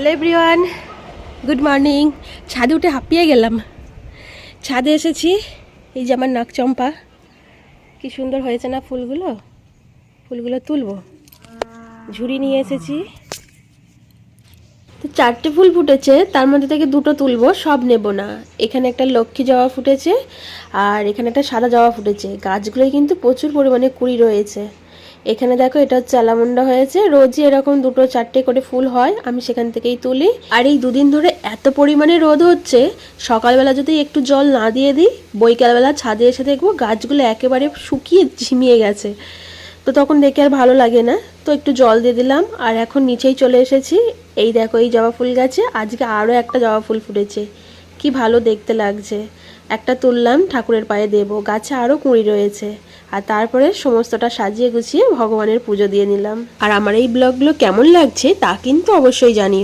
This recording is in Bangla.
Hello everyone, good morning. ছাদে উঠে হাঁপিয়ে গেলাম। ছাদে এসেছি, এই যে আমার নাকচম্পা, কি সুন্দর হয়েছে না ফুলগুলো। ফুলগুলো তুলবো, ঝুড়ি নিয়ে এসেছি। তো 4টে ফুল ফুটেছে, তার মধ্যে থেকে 2টো তুলবো, সব নেব না। এখানে একটা লক্ষ্মী জবা ফুটেছে আর এখানে একটা সাদা জবা ফুটেছে। গাছগুলোয় কিন্তু প্রচুর পরিমাণে কুড়ি রয়েছে। এখানে দেখো, এটা হচ্ছে অ্যালামন্ডা হয়েছে। রোজই এরকম 2-4টে করে ফুল হয়, আমি সেখান থেকেই তুলি। আর এই 2 দিন ধরে এত পরিমাণে রোদ হচ্ছে, সকালবেলা যদি একটু জল না দিয়ে দিই, বৈকালবেলা ছাদে এসে দেখবো গাছগুলো একেবারে শুকিয়ে ঝিমিয়ে গেছে। তো তখন দেখে আর ভালো লাগে না, তো একটু জল দিয়ে দিলাম। আর এখন নিচেই চলে এসেছি। এই দেখো, এই জবা ফুল গাছে আজকে আরও একটা জবা ফুল ফুটেছে, কি ভালো দেখতে লাগছে। একটা তুললাম, ঠাকুরের পায়ে দেব। গাছে আরও কুঁড়ি রয়েছে। আর তারপরে সমস্তটা সাজিয়ে গুছিয়ে ভগবানের পুজো দিয়ে নিলাম। আর আমার এই ব্লগগুলো কেমন লাগছে তা কিন্তু অবশ্যই জানিও।